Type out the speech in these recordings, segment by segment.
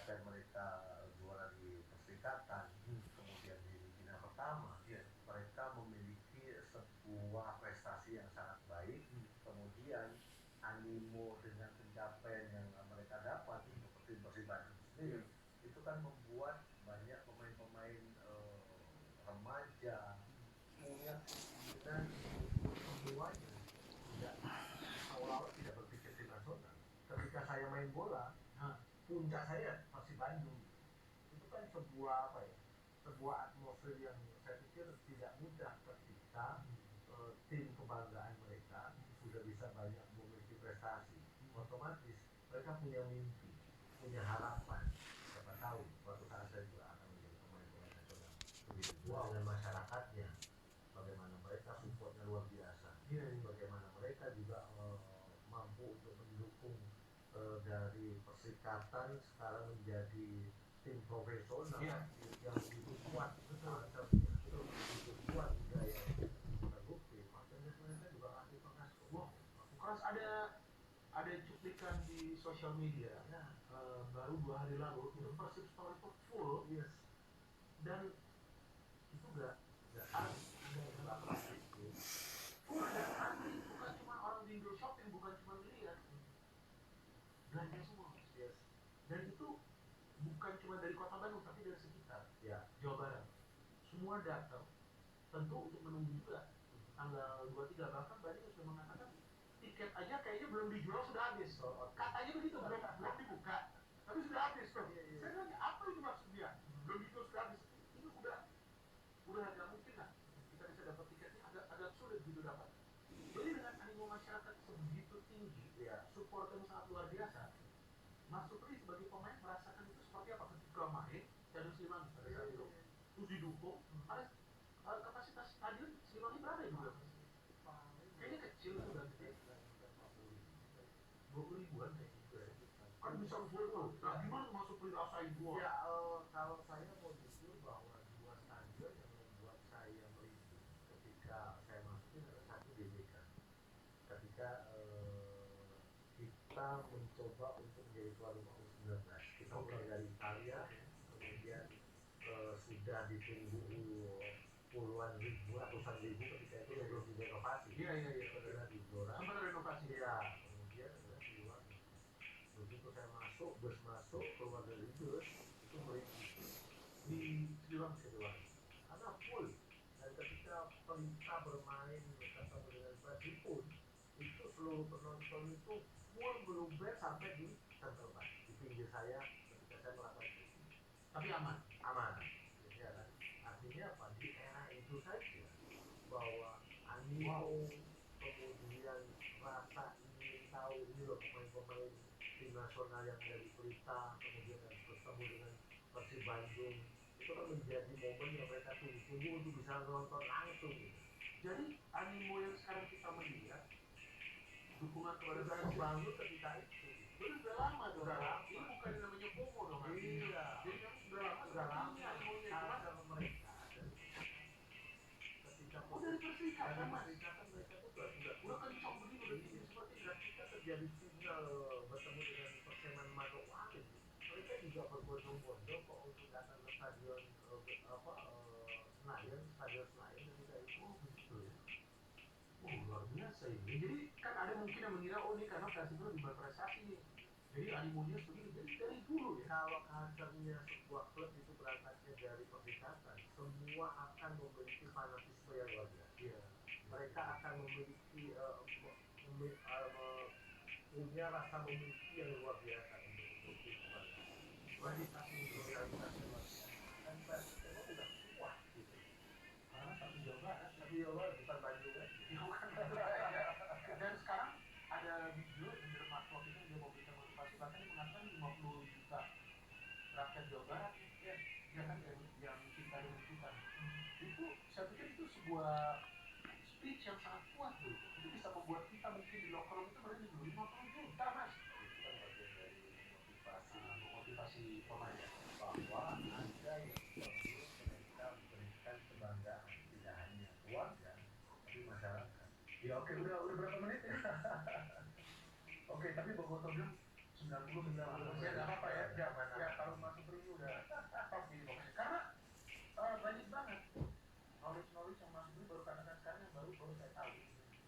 pencapaian mereka juara di perserikatan, kemudian di bina pertama, mereka memiliki sebuah prestasi yang sangat baik, kemudian animo dengan pencapaian yang mereka dapat untuk tim Persib Bandung sendiri, itu kan membuat banyak pemain-pemain remaja punya keinginan untuk semuanya, tidak awal-awal tidak berpikir tim nasional. Ketika saya main bola, puncak saya Persib Bandung. Itu kan sebuah sebuah atmosfer yang saya pikir tidak mudah ketika tim kebanggaan mereka sudah bisa banyak memiliki prestasi. Otomatis mereka punya mimpi, punya harapan. Siapa tahu suatu saat saya juga akan menjadi pemain nasional. Begitu juga dengan masyarakatnya, bagaimana mereka supportnya luar biasa. Bagaimana mereka juga mampu untuk mendukung dari perserikatan sekarang menjadi tim profesional yang begitu kuat, begitu kuat gaya terbukti. Makanya mereka juga kasih pengaruh. Keras ada cuplikan di sosial media baru 2 hari lalu itu Persib Story itu full, dan itu gak full dan antri, bukan cuma orang window shopping, bukan cuma lihat, belanja semua, dan itu bukan cuma dari kota Bandung tapi dari sekitar Jawa Barat, semua datang, tentu untuk menunggu juga tanggal 23, bahkan banyak yang sudah mengatakan tiket aja kayaknya belum dijual sudah habis, katanya begitu, belum dibuka tapi sudah habis. Saya nanya apa itu maksudnya, belum dijual sudah habis, ini udah agak mungkin lah kita bisa dapat tiketnya, agak sulit gitu dapat. Jadi dengan animo masyarakat sebegitu tinggi, support yang sangat luar biasa, Mas Supri sebagai pemain merasakan itu seperti apa ketika main Stadion Siliwangi pada saat itu, terus didukung, ada kapasitas stadion Siliwangi berapa ya dulu? Kayaknya kecil sudah gede, 20 ribuan kayak gitu ya. Kan bisa full tuh. Nah gimana Mas Supri rasain gua? Kalau saya mau jujur bahwa dua stadion yang membuat saya merinding ketika saya masukin adalah satu GBK. Ketika kita mencoba untuk menjadi tuan rumah U19, kita mulai dari Italia, kemudian sudah ditunggu puluhan ribu, ratusan ribu ketika itu belum direnovasi. Setelah di Gelora, sempat renovasi. Kemudian adalah Siliwangi. Begitu saya masuk, bus masuk, keluar dari bus itu merinding Di Siliwangi. Karena full. Dan ketika Pelita bermain ketemu dengan Persib pun, itu seluruh penonton itu full meluber sampai di Central Park, di pinggir saya ketika saya melakukan itu. Tapi aman. Ya kan? Artinya apa? Di era itu saja bahwa animo, kemudian rasa ingin tahu ini loh pemain-pemain tim nasional yang dari Pelita, kemudian bertemu dengan Persib Bandung, itu kan menjadi momen yang mereka tunggu-tunggu untuk bisa nonton langsung gitu. Jadi animo yang sekarang kita melihat, dukungan kepada sudah Persib membangun ketika itu. Jadi sudah lama dong. Ini bukan namanya FOMO dong. Iya. Jadi memang sudah lama animonya. Sama mereka. Ketika dari perserikatan Mas. Mereka tuh udah kencang begini, udah tinggi seperti itu. Ketika terjadi final bertemu dengan Perseman Manokwari, mereka juga berbondong-bondong kok untuk datang ke stadion Senayan ketika itu. Begitu ya. Luar biasa ini. Jadi kan ada mungkin yang mengira ini karena Persib lebih berprestasi nih. Jadi animonya begini. Jadi dari dulu ya. Kalau kadernya sebuah klub itu berangkatnya dari perserikatan, semua akan memiliki fanatisme yang luar biasa. Mereka akan memiliki punya rasa memiliki yang luar biasa untuk tim kebanggaan. Kualitas loyalitas yang luar biasa. Dan Persib memang udah kuat gitu. Karena satu Jawa Barat, bukan Bandung aja. Dan sekarang ada video yang Mas waktu itu dia memberikan motivasi, bahkan dia mengatakan 50 juta rakyat Jawa Barat ya kan yang cinta dengan kita. Itu saya pikir itu sebuah speech yang sangat kuat tuh. Itu bisa membuat kita mungkin di locker room itu mereka 50 juta Mas. Itu kan bagian dari memotivasi pemain bahwa ada yang perlu mereka berikan kebanggaan tidak hanya keluarga tapi masyarakat. Ya oke, udah berapa menit ya? Oke, tapi Boboto bilang 90 ya nggak apa-apa ya. Ya kalau baru saya tahu.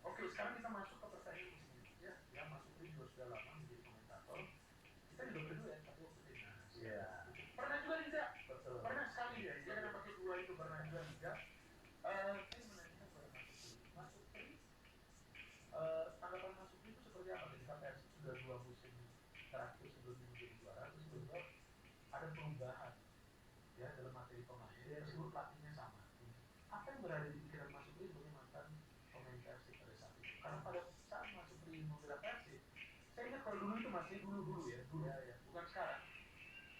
Oke, sekarang kita masuk ke pertanyaan musim ini. Ya, yang masuk ini juga sudah lama menjadi komentator. Kita juga berduet, tapi waktu timnas. Iya. Pernah juga Liza? Betul. Pernah sekali ya. Dia kena pakai dua itu pernah juga Liza. Saya menanyakan kepada Mas Supri, tanggapan Mas Supri itu seperti apa ketika Persib sudah 2 musim terakhir sebelum menjadi juara, terus tiba-tiba ada perubahan ya dalam materi pemain, meskipun pelatihnya sama. Apa yang berada di pikiran Mas Supri sebagai mantan pemain Persib pada saat itu? Karena pada saat Mas Supri membela Persib, saya ingat kalau dulu itu masih dulu ya, dulu ya, bukan sekarang.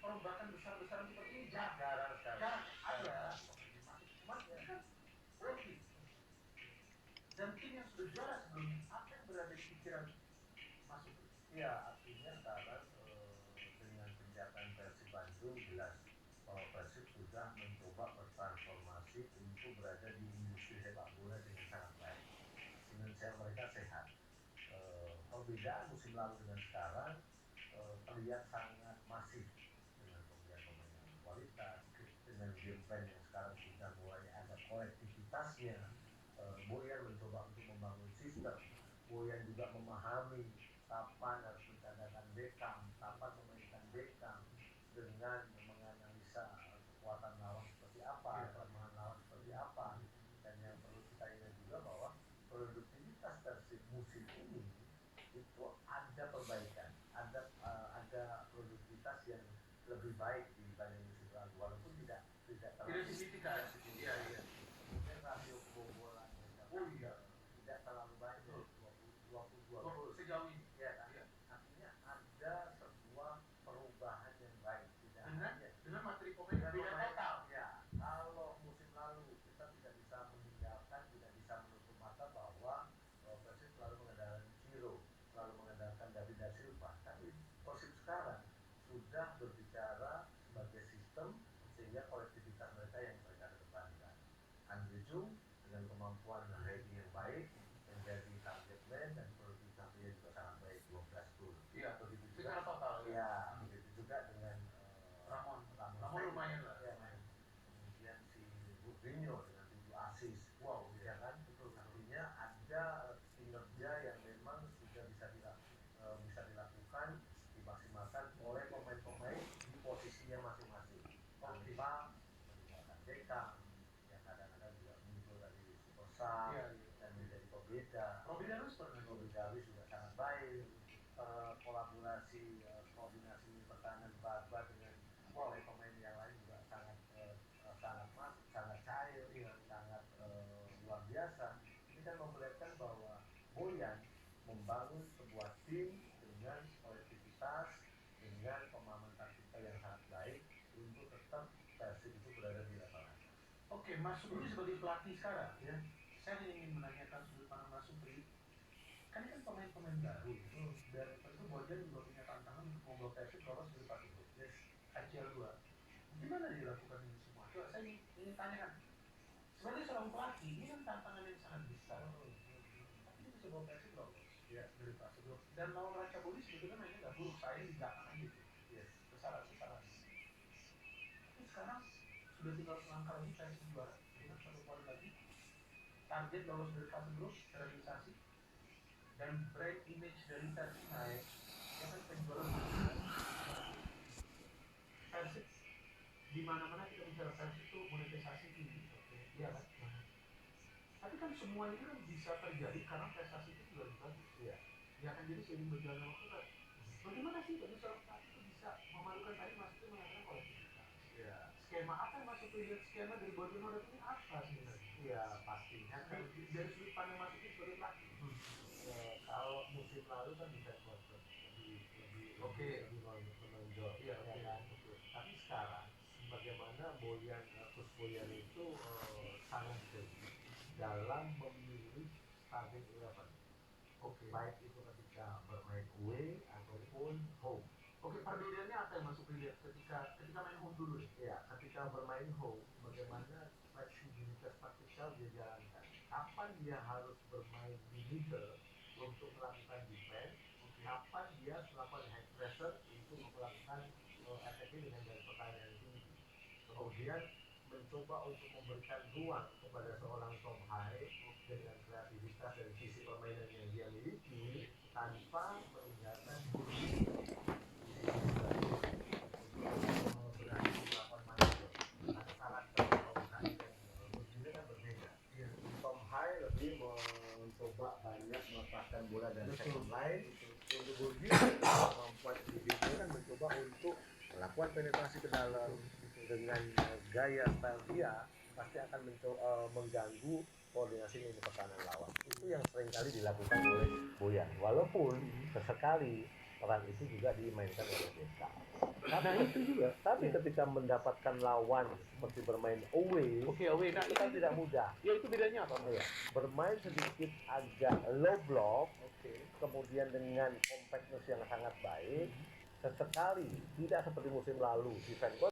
Perombakan besar-besaran seperti ini jarang ada. Cuman ini kan working. Dan tim yang sudah juara sebelumnya, apa yang berada di pikiran Mas Supri? Ya, artinya sekarang dengan penjagaan Persib Bandung jelas bahwa Persib sudah mencoba bertransformasi untuk berada di industri sepak bola dengan sangat baik. Finansial mereka sehat. Perbedaan musim lalu dengan sekarang terlihat sangat masif dengan pemain-pemain yang berkualitas, dengan game plan yang sekarang sudah mulai ada kolektivitasnya. Boyan mencoba untuk membangun sistem. Boyan juga memahami kapan harus mencadangkan Beckham, kapan memainkan Beckham, dengan menganalisa kekuatan lawan seperti apa, kelemahan lawan seperti apa. Dan yang perlu kita ingat juga bahwa produktivitas Persib musim ini itu ada perbaikan, ada produktivitas yang lebih baik dibanding musim lalu, walaupun tidak terlalu signifikan. Iya. Mungkin rasio kebobolan tidak terlalu banyak, 20 sejauh ini. Ya kan? Artinya ada sebuah perubahan yang baik dengan materi pemain yang beda total. Ya, kalau musim lalu kita tidak bisa meninggalkan, tidak bisa menutup mata bahwa Persib selalu mengandalkan Ciro, selalu mengandalkan David da Silva. Tapi Persib sekarang sudah berbicara sebagai sistem, sehingga kolektivitas mereka yang mereka kedepankan. Andre Jung dengan kemampuan heading yang baik menjadi target man, dan produktivitas dia juga sangat baik, 12 gol. Iya, begitu juga secara total. Ya, begitu juga dengan Ramon lumayan lah. Ya, kemudian si Rubinho dengan 7 assist. Wow, ya kan? Betul. Artinya ada kinerja yang memang sudah bisa dilakukan, dimaksimalkan oleh pemain-pemain di posisinya masing-masing. Tanpa meninggalkan Beckham yang kadang-kadang juga muncul dari super sub dan menjadi pembeda. Robby Darwis juga sangat baik. Kolaborasi, koordinasi pertahanan Barba dengan pemain yang lain juga sangat cair, sangat luar biasa. Ini kan memperlihatkan bahwa Boyan membangun sebuah tim dengan kolektivitas, dengan pemahaman taktikal yang sangat baik untuk tetap Persib itu berada di level atas. Oke, Mas Supri sebagai pelatih sekarang ya, saya ingin menanyakan sudut pandang Mas Supri. Kan pemain-pemain baru dan tentu Boyan juga punya tantangan untuk membawa Persib lolos dari fase grup ICL 2. Gimana dilakukan ini semua? Coba saya ingin tanyakan. Sebagai seorang pelatih, ini kan tantangan yang sangat besar. Tapi dia bisa bawa Persib lolos dari fase grup. Dan lawan Raja Boli sebetulnya mainnya nggak buruk, saya di belakang aja gitu. Besaran. Tapi sekarang sudah tinggal selangkah lagi Persib juara, dengan 1 poin lagi. Target lolos dari fase grup terrealisasi. Dan brand image dari Persib naik, ya kan penjualan Persib di mana-mana kita bicara Persib itu monetisasi tinggi, ya kan? Tapi kan semua itu kan bisa terjadi karena prestasi itu juga bagus. Ya kan, jadi seiring berjalannya waktu kan. Bagaimana sih bagi seorang pelatih itu bisa memadukan, tadi Mas itu mengatakan kolektivitas. Skema apa yang masuk ke skema dari Boyan ini apa sebenarnya? Ya, pastinya kan dari sudut pandang Mas itu sebagai pelatih. Kalau musim lalu kan bisa lebih menonjol, kan? Tapi sekarang bagaimana Coach Boyan itu sangat jeli dalam memilih starting 11. Baik itu ketika bermain away ataupun home. Perbedaannya apa yang masuk lihat ketika main home dulu? Ketika bermain home, bagaimana fleksibilitas taktikal dia jalankan. Kapan dia harus bermain di middle untuk melakukan defense, kapan dia melakukan high pressure untuk melakukan attacking dengan garis pertahanan yang tinggi. Kemudian mencoba untuk memberikan ruang kepada seorang Tom Hai dengan kreativitas dan visi permainan yang dia miliki tanpa meninggalkan berani melakukan manipulasi. Ada karakter Tom Hai dan Burgini kan berbeda. Tom Hai lebih mencoba banyak melepaskan bola dari second line. Untuk Burgini kemampuan individu kan mencoba untuk melakukan penetrasi ke dalam dengan gaya style dia pasti akan mengganggu koordinasi lini pertahanan lawan. Itu yang seringkali dilakukan oleh Boyan. Walaupun sesekali peran itu juga dimainkan oleh Desa. Tapi ketika mendapatkan lawan seperti bermain away, Nah, itu kan tidak mudah. ya itu bedanya apa? Ya, bermain sedikit agak low block, kemudian dengan compactness yang sangat baik, sesekali tidak seperti musim lalu di Vancouver